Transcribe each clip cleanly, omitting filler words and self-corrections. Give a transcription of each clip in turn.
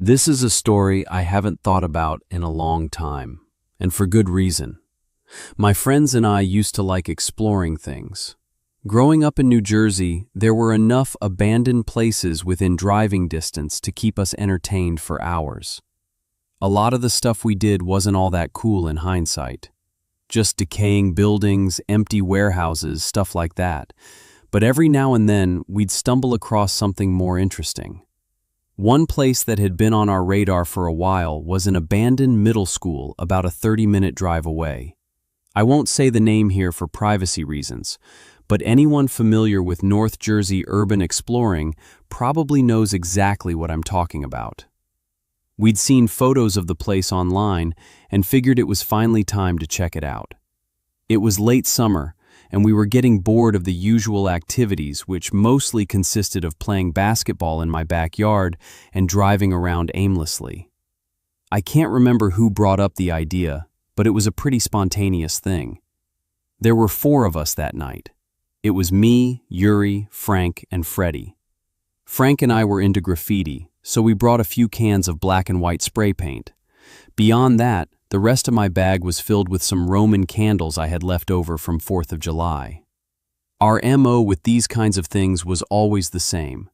This is a story I haven't thought about in a long time, and for good reason. My friends and I used to like exploring things. Growing up in New Jersey, there were enough abandoned places within driving distance to keep us entertained for hours. A lot of the stuff we did wasn't all that cool in hindsight. Just decaying buildings, empty warehouses, stuff like that. But every now and then, we'd stumble across something more interesting. One place that had been on our radar for a while was an abandoned middle school about a 30-minute drive away. I won't say the name here for privacy reasons, but anyone familiar with North Jersey urban exploring probably knows exactly what I'm talking about. We'd seen photos of the place online and figured it was finally time to check it out. It was late summer, and we were getting bored of the usual activities, which mostly consisted of playing basketball in my backyard and driving around aimlessly. I can't remember who brought up the idea, but it was a pretty spontaneous thing. There were 4 of us that night. It was me, Yuri, Frank, and Freddie. Frank and I were into graffiti, so we brought a few cans of black and white spray paint. Beyond that, the rest of my bag was filled with some Roman candles I had left over from 4th of July. Our MO with these kinds of things was always the same.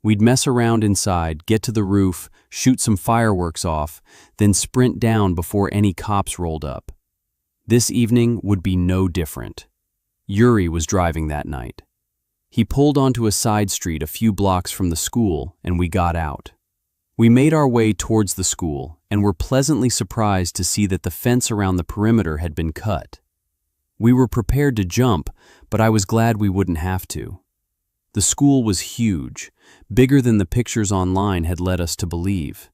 We'd mess around inside, get to the roof, shoot some fireworks off, then sprint down before any cops rolled up. This evening would be no different. Yuri was driving that night. He pulled onto a side street a few blocks from the school, and we got out. We made our way towards the school and were pleasantly surprised to see that the fence around the perimeter had been cut. We were prepared to jump, but I was glad we wouldn't have to. The school was huge, bigger than the pictures online had led us to believe.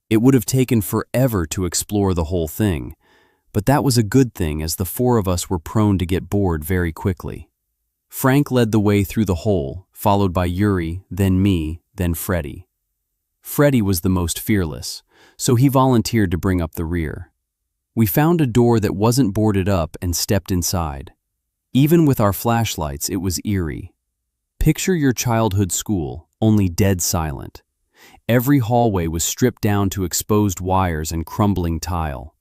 It would have taken forever to explore the whole thing, but that was a good thing as the 4 of us were prone to get bored very quickly. Frank led the way through the hole, followed by Yuri, then me, then Freddie. Freddie was the most fearless, so he volunteered to bring up the rear. We found a door that wasn't boarded up and stepped inside. Even with our flashlights, it was eerie. Picture your childhood school, only dead silent. Every hallway was stripped down to exposed wires and crumbling tile.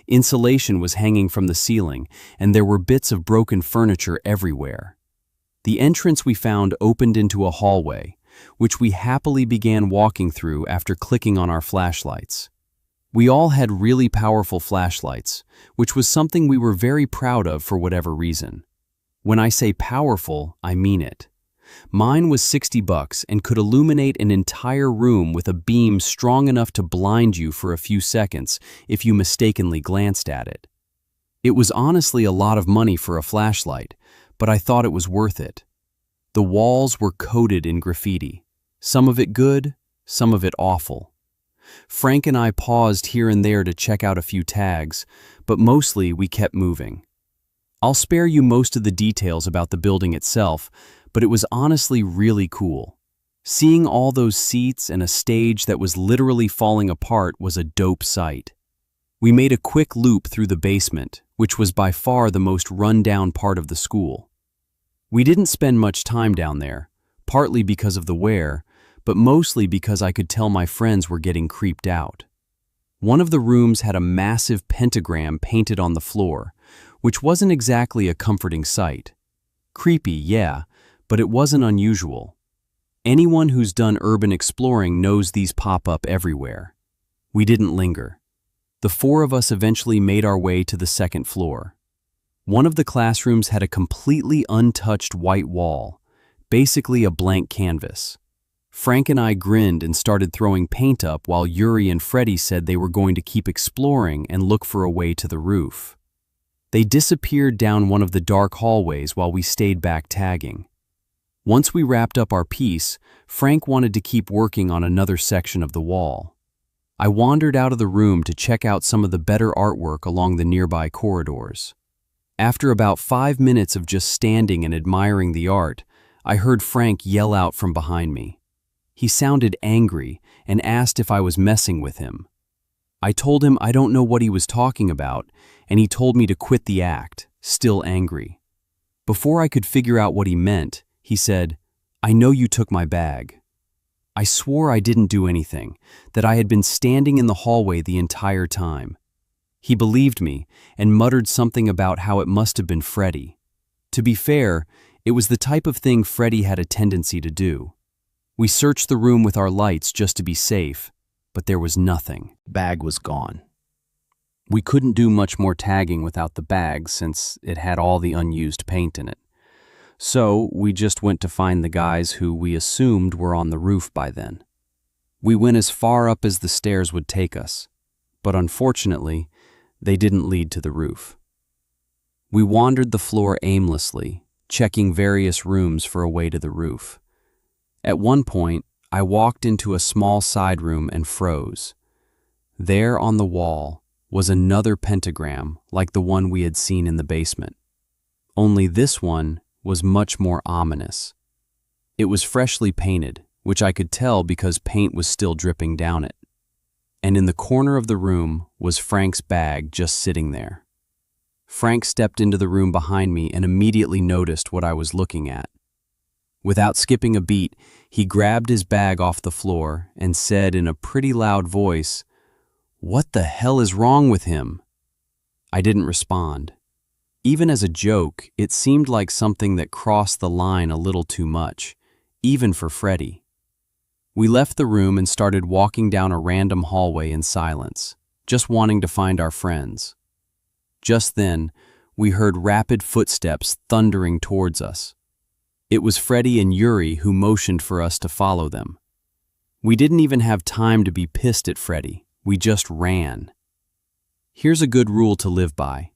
Insulation was hanging from the ceiling, and there were bits of broken furniture everywhere. The entrance we found opened into a hallway, which we happily began walking through after clicking on our flashlights. We all had really powerful flashlights, which was something we were very proud of for whatever reason. When I say powerful, I mean it. Mine was $60 and could illuminate an entire room with a beam strong enough to blind you for a few seconds if you mistakenly glanced at it. It was honestly a lot of money for a flashlight, but I thought it was worth it. The walls were coated in graffiti, some of it good, some of it awful. Frank and I paused here and there to check out a few tags, but mostly we kept moving. I'll spare you most of the details about the building itself, but it was honestly really cool. Seeing all those seats and a stage that was literally falling apart was a dope sight. We made a quick loop through the basement, which was by far the most run-down part of the school. We didn't spend much time down there, partly because of the wear, but mostly because I could tell my friends were getting creeped out. One of the rooms had a massive pentagram painted on the floor, which wasn't exactly a comforting sight. Creepy, yeah, but it wasn't unusual. Anyone who's done urban exploring knows these pop up everywhere. We didn't linger. The 4 of us eventually made our way to the 2nd floor. One of the classrooms had a completely untouched white wall, basically a blank canvas. Frank and I grinned and started throwing paint up while Yuri and Freddie said they were going to keep exploring and look for a way to the roof. They disappeared down one of the dark hallways while we stayed back tagging. Once we wrapped up our piece, Frank wanted to keep working on another section of the wall. I wandered out of the room to check out some of the better artwork along the nearby corridors. After about 5 minutes of just standing and admiring the art, I heard Frank yell out from behind me. He sounded angry and asked if I was messing with him. I told him I don't know what he was talking about, and he told me to quit the act, still angry. Before I could figure out what he meant, he said, "I know you took my bag." I swore I didn't do anything, that I had been standing in the hallway the entire time. He believed me and muttered something about how it must have been Freddy. To be fair, it was the type of thing Freddy had a tendency to do. We searched the room with our lights just to be safe, but there was nothing. Bag was gone. We couldn't do much more tagging without the bag since it had all the unused paint in it. So we just went to find the guys who we assumed were on the roof by then. We went as far up as the stairs would take us, but unfortunately, they didn't lead to the roof. We wandered the floor aimlessly, checking various rooms for a way to the roof. At one point, I walked into a small side room and froze. There on the wall was another pentagram like the one we had seen in the basement. Only this one was much more ominous. It was freshly painted, which I could tell because paint was still dripping down it. And in the corner of the room was Frank's bag just sitting there. Frank stepped into the room behind me and immediately noticed what I was looking at. Without skipping a beat, he grabbed his bag off the floor and said in a pretty loud voice, "What the hell is wrong with him?" I didn't respond. Even as a joke, it seemed like something that crossed the line a little too much, even for Freddy. We left the room and started walking down a random hallway in silence, just wanting to find our friends. Just then, we heard rapid footsteps thundering towards us. It was Freddy and Yuri who motioned for us to follow them. We didn't even have time to be pissed at Freddy, we just ran. Here's a good rule to live by.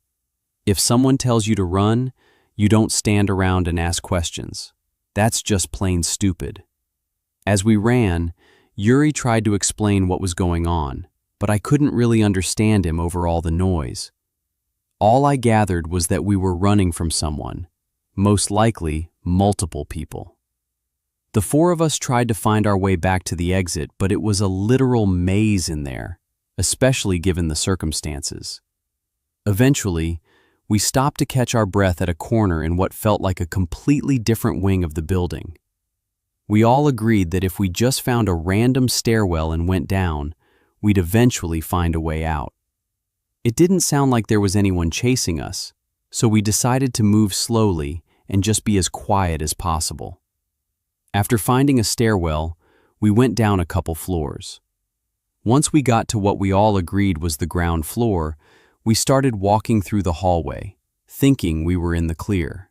If someone tells you to run, you don't stand around and ask questions. That's just plain stupid. As we ran, Yuri tried to explain what was going on, but I couldn't really understand him over all the noise. All I gathered was that we were running from someone, most likely multiple people. The four of us tried to find our way back to the exit, but it was a literal maze in there, especially given the circumstances. Eventually, we stopped to catch our breath at a corner in what felt like a completely different wing of the building. We all agreed that if we just found a random stairwell and went down, we'd eventually find a way out. It didn't sound like there was anyone chasing us, so we decided to move slowly and just be as quiet as possible. After finding a stairwell, we went down a couple floors. Once we got to what we all agreed was the ground floor, we started walking through the hallway, thinking we were in the clear.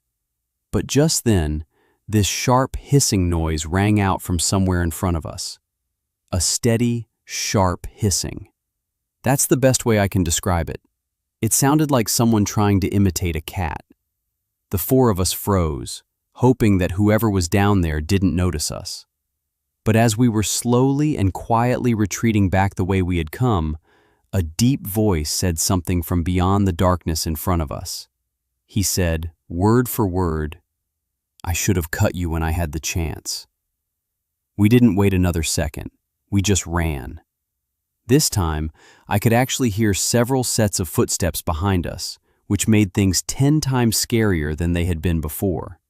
But just then, this sharp hissing noise rang out from somewhere in front of us. A steady, sharp hissing. That's the best way I can describe it. It sounded like someone trying to imitate a cat. The four of us froze, hoping that whoever was down there didn't notice us. But as we were slowly and quietly retreating back the way we had come, a deep voice said something from beyond the darkness in front of us. He said, word for word, "I should have cut you when I had the chance." We didn't wait another second. We just ran. This time, I could actually hear several sets of footsteps behind us, which made things 10 times scarier than they had been before.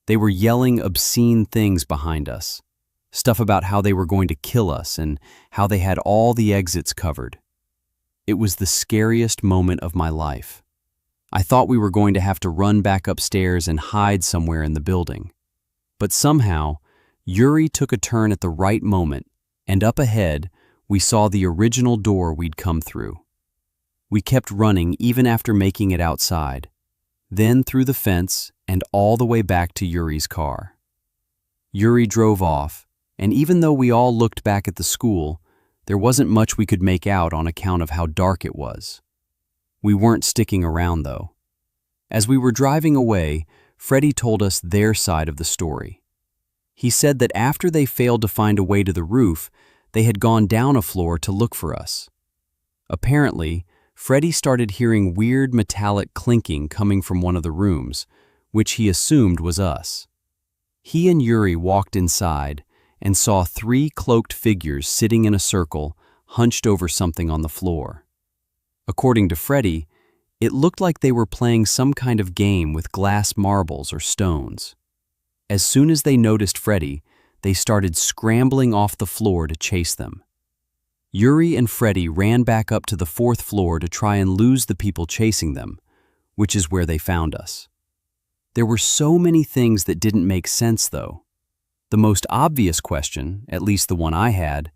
They were yelling obscene things behind us, stuff about how they were going to kill us and how they had all the exits covered. It was the scariest moment of my life. I thought we were going to have to run back upstairs and hide somewhere in the building. But somehow, Yuri took a turn at the right moment, and up ahead, we saw the original door we'd come through. We kept running even after making it outside, then through the fence and all the way back to Yuri's car. Yuri drove off, and even though we all looked back at the school, there wasn't much we could make out on account of how dark it was. We weren't sticking around, though. As we were driving away, Freddy told us their side of the story. He said that after they failed to find a way to the roof, they had gone down a floor to look for us. Apparently, Freddy started hearing weird metallic clinking coming from one of the rooms, which he assumed was us. He and Yuri walked inside and saw 3 cloaked figures sitting in a circle, hunched over something on the floor. According to Freddy, it looked like they were playing some kind of game with glass marbles or stones. As soon as they noticed Freddy, they started scrambling off the floor to chase them. Yuri and Freddie ran back up to the 4th floor to try and lose the people chasing them, which is where they found us. There were so many things that didn't make sense, though. The most obvious question, at least the one I had,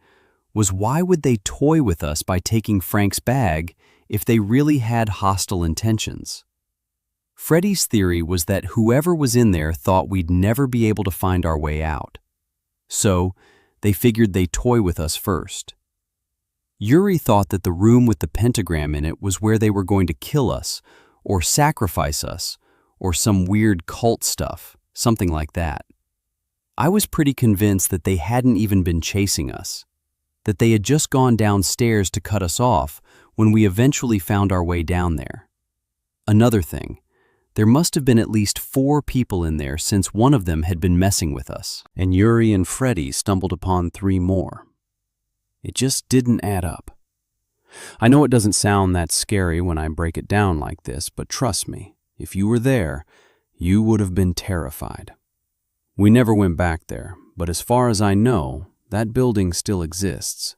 was why would they toy with us by taking Frank's bag if they really had hostile intentions? Freddie's theory was that whoever was in there thought we'd never be able to find our way out. So, they figured they'd toy with us first. Yuri thought that the room with the pentagram in it was where they were going to kill us, or sacrifice us, or some weird cult stuff, something like that. I was pretty convinced that they hadn't even been chasing us, that they had just gone downstairs to cut us off when we eventually found our way down there. Another thing, there must have been at least 4 people in there since one of them had been messing with us, and Yuri and Freddie stumbled upon 3 more. It just didn't add up. I know it doesn't sound that scary when I break it down like this, but trust me, if you were there, you would have been terrified. We never went back there, but as far as I know, that building still exists.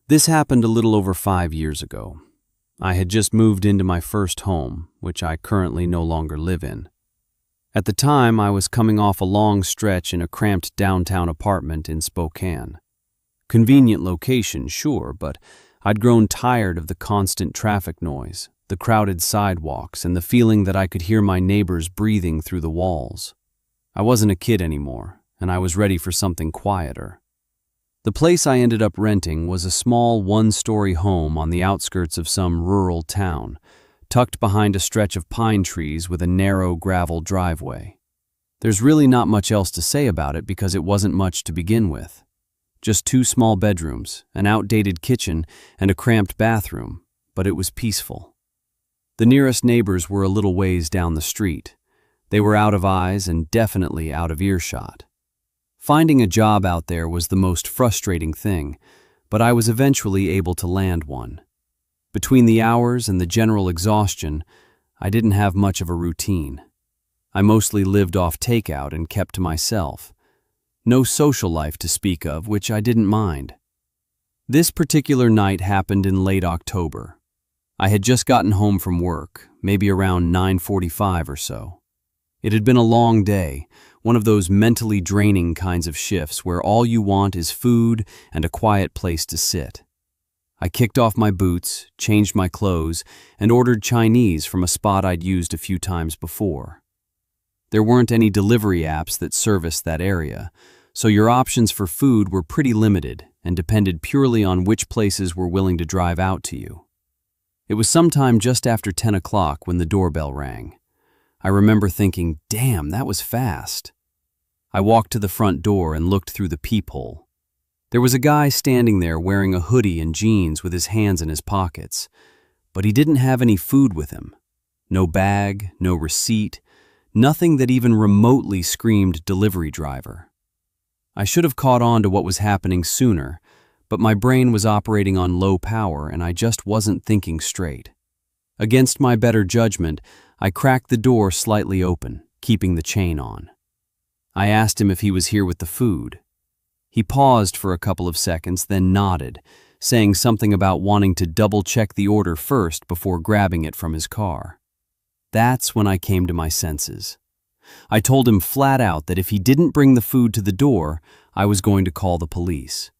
This happened a little over 5 years ago. I had just moved into my first home, which I currently no longer live in. At the time, I was coming off a long stretch in a cramped downtown apartment in Spokane. Convenient location, sure, but I'd grown tired of the constant traffic noise, the crowded sidewalks, and the feeling that I could hear my neighbors breathing through the walls. I wasn't a kid anymore, and I was ready for something quieter. The place I ended up renting was a small 1-story home on the outskirts of some rural town, tucked behind a stretch of pine trees with a narrow gravel driveway. There's really not much else to say about it because it wasn't much to begin with. Just 2 small bedrooms, an outdated kitchen, and a cramped bathroom, but it was peaceful. The nearest neighbors were a little ways down the street. They were out of eyes and definitely out of earshot. Finding a job out there was the most frustrating thing, but I was eventually able to land one. Between the hours and the general exhaustion, I didn't have much of a routine. I mostly lived off takeout and kept to myself. No social life to speak of, which I didn't mind. This particular night happened in late October. I had just gotten home from work, maybe around 9:45 or so. It had been a long day, one of those mentally draining kinds of shifts where all you want is food and a quiet place to sit. I kicked off my boots, changed my clothes, and ordered Chinese from a spot I'd used a few times before. There weren't any delivery apps that serviced that area, so your options for food were pretty limited and depended purely on which places were willing to drive out to you. It was sometime just after 10 o'clock when the doorbell rang. I remember thinking, damn, that was fast. I walked to the front door and looked through the peephole. There was a guy standing there wearing a hoodie and jeans with his hands in his pockets, but he didn't have any food with him. No bag, no receipt, nothing that even remotely screamed delivery driver. I should have caught on to what was happening sooner, but my brain was operating on low power and I just wasn't thinking straight. Against my better judgment, I cracked the door slightly open, keeping the chain on. I asked him if he was here with the food. He paused for a couple of seconds, then nodded, saying something about wanting to double-check the order first before grabbing it from his car. That's when I came to my senses. I told him flat out that if he didn't bring the food to the door, I was going to call the police.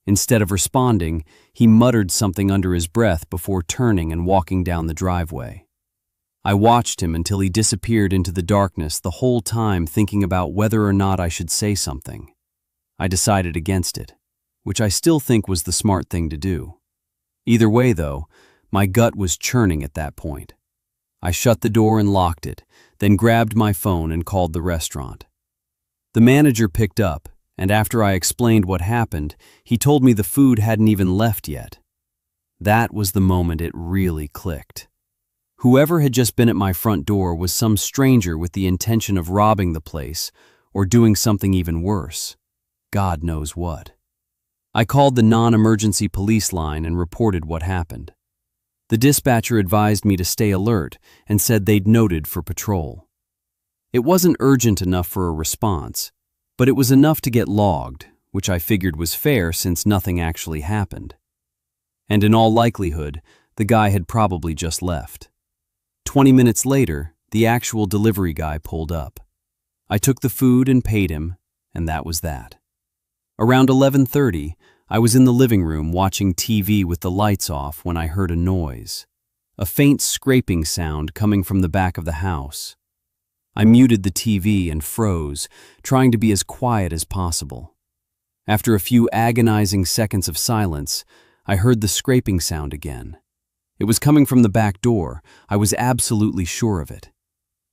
Instead of responding, he muttered something under his breath before turning and walking down the driveway. I watched him until he disappeared into the darkness, the whole time thinking about whether or not I should say something. I decided against it, which I still think was the smart thing to do. Either way, though, my gut was churning at that point. I shut the door and locked it, then grabbed my phone and called the restaurant. The manager picked up, and after I explained what happened, he told me the food hadn't even left yet. That was the moment it really clicked. Whoever had just been at my front door was some stranger with the intention of robbing the place or doing something even worse. God knows what. I called the non-emergency police line and reported what happened. The dispatcher advised me to stay alert and said they'd noted for patrol. It wasn't urgent enough for a response, But it was enough to get logged, which I figured was fair since nothing actually happened. And in all likelihood, the guy had probably just left. 20 minutes later, the actual delivery guy pulled up. I took the food and paid him, and that was that. Around 11:30, I was in the living room watching TV with the lights off when I heard a noise. A faint scraping sound coming from the back of the house. I muted the TV and froze, trying to be as quiet as possible. After a few agonizing seconds of silence, I heard the scraping sound again. It was coming from the back door. I was absolutely sure of it.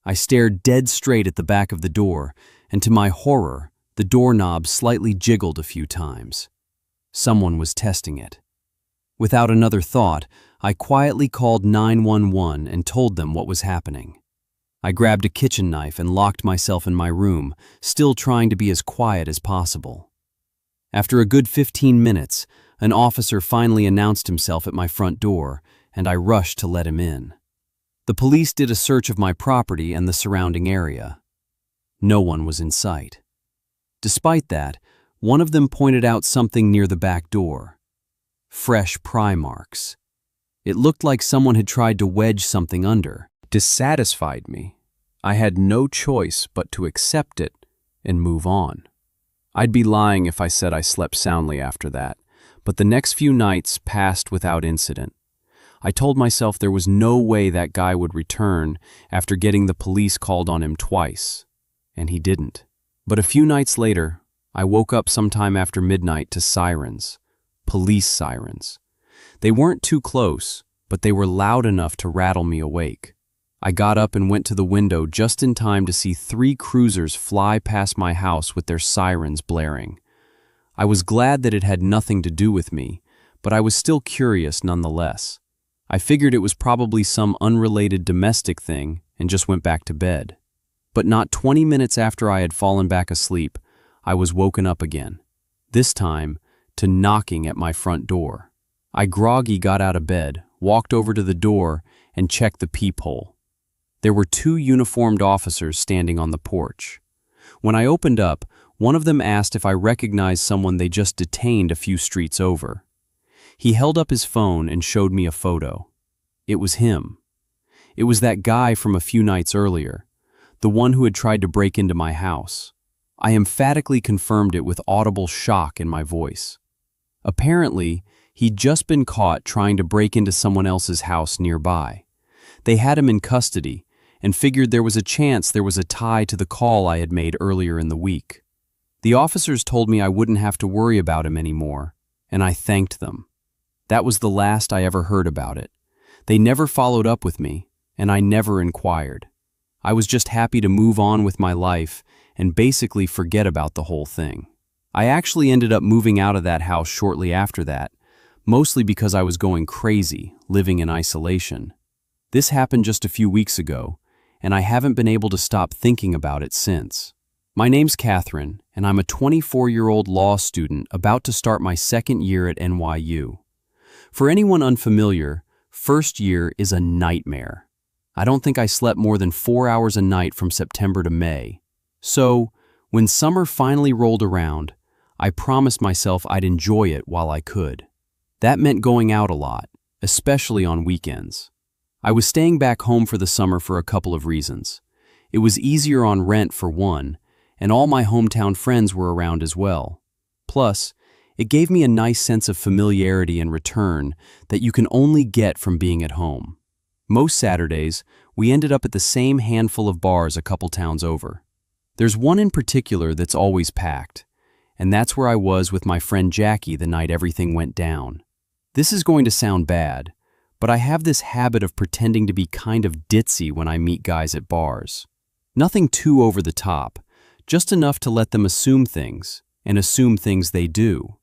I stared dead straight at the back of the door, and to my horror, the doorknob slightly jiggled a few times. Someone was testing it. Without another thought, I quietly called 911 and told them what was happening. I grabbed a kitchen knife and locked myself in my room, still trying to be as quiet as possible. After a good 15 minutes, an officer finally announced himself at my front door, and I rushed to let him in. The police did a search of my property and the surrounding area. No one was in sight. Despite that, one of them pointed out something near the back door. Fresh pry marks. It looked like someone had tried to wedge something under. Dissatisfied me. I had no choice but to accept it and move on. I'd be lying if I said I slept soundly after that, but the next few nights passed without incident. I told myself there was no way that guy would return after getting the police called on him twice, and he didn't. But a few nights later, I woke up sometime after midnight to sirens, police sirens. They weren't too close, but they were loud enough to rattle me awake. I got up and went to the window just in time to see 3 cruisers fly past my house with their sirens blaring. I was glad that it had nothing to do with me, but I was still curious nonetheless. I figured it was probably some unrelated domestic thing and just went back to bed. But not 20 minutes after I had fallen back asleep, I was woken up again, this time to knocking at my front door. I groggy got out of bed, walked over to the door, and checked the peephole. There were 2 uniformed officers standing on the porch. When I opened up, one of them asked if I recognized someone they just detained a few streets over. He held up his phone and showed me a photo. It was him. It was that guy from a few nights earlier, the one who had tried to break into my house. I emphatically confirmed it with audible shock in my voice. Apparently, he'd just been caught trying to break into someone else's house nearby. They had him in custody and figured there was a chance there was a tie to the call I had made earlier in the week. The officers told me I wouldn't have to worry about him anymore, and I thanked them. That was the last I ever heard about it. They never followed up with me, and I never inquired. I was just happy to move on with my life and basically forget about the whole thing. I actually ended up moving out of that house shortly after that, mostly because I was going crazy, living in isolation. This happened just a few weeks ago, and I haven't been able to stop thinking about it since. My name's Catherine, and I'm a 24-year-old law student about to start my second year at NYU. For anyone unfamiliar, first year is a nightmare. I don't think I slept more than 4 hours a night from September to May. So, when summer finally rolled around, I promised myself I'd enjoy it while I could. That meant going out a lot, especially on weekends. I was staying back home for the summer for a couple of reasons. It was easier on rent for one, and all my hometown friends were around as well. Plus, it gave me a nice sense of familiarity in return that you can only get from being at home. Most Saturdays, we ended up at the same handful of bars a couple towns over. There's one in particular that's always packed, and that's where I was with my friend Jackie the night everything went down. This is going to sound bad, but I have this habit of pretending to be kind of ditzy when I meet guys at bars. Nothing too over the top, just enough to let them assume things, and assume things they do.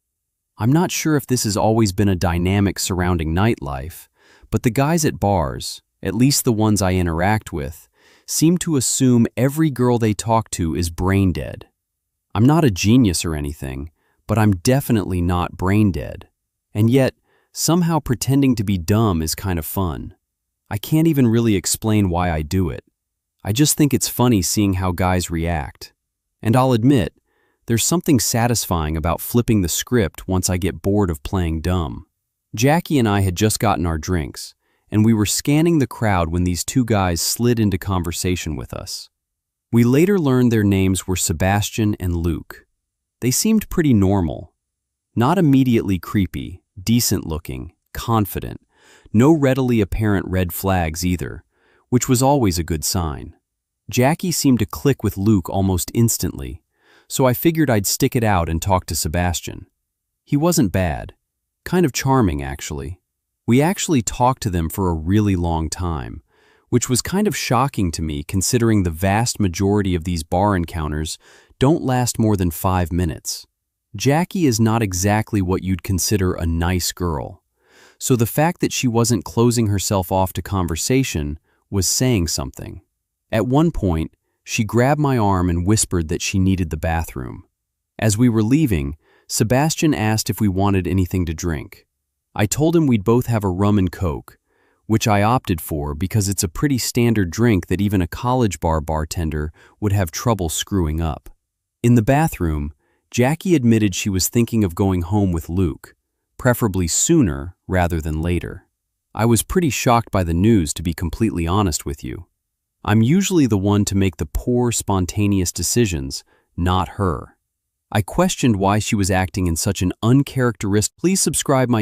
I'm not sure if this has always been a dynamic surrounding nightlife, but the guys at bars, at least the ones I interact with, seem to assume every girl they talk to is brain dead. I'm not a genius or anything, but I'm definitely not brain dead. And yet, somehow pretending to be dumb is kind of fun. I can't even really explain why I do it. I just think it's funny seeing how guys react. And I'll admit, There's something satisfying about flipping the script once I get bored of playing dumb. Jackie and I had just gotten our drinks, and we were scanning the crowd when these two guys slid into conversation with us. We later learned their names were Sebastian and Luke. They seemed pretty normal. Not immediately creepy, decent-looking, confident, no readily apparent red flags either, which was always a good sign. Jackie seemed to click with Luke almost instantly, so I figured I'd stick it out and talk to Sebastian. He wasn't bad. Kind of charming, actually. We actually talked to them for a really long time, which was kind of shocking to me considering the vast majority of these bar encounters don't last more than 5 minutes. Jackie is not exactly what you'd consider a nice girl, so the fact that she wasn't closing herself off to conversation was saying something. At one point, she grabbed my arm and whispered that she needed the bathroom. As we were leaving, Sebastian asked if we wanted anything to drink. I told him we'd both have a rum and coke, which I opted for because it's a pretty standard drink that even a college bar bartender would have trouble screwing up. In the bathroom, Jackie admitted she was thinking of going home with Luke, preferably sooner rather than later. I was pretty shocked by the news, to be completely honest with you. I'm usually the one to make the poor, spontaneous decisions, not her. I questioned why she was acting in such an uncharacteristic. Please subscribe my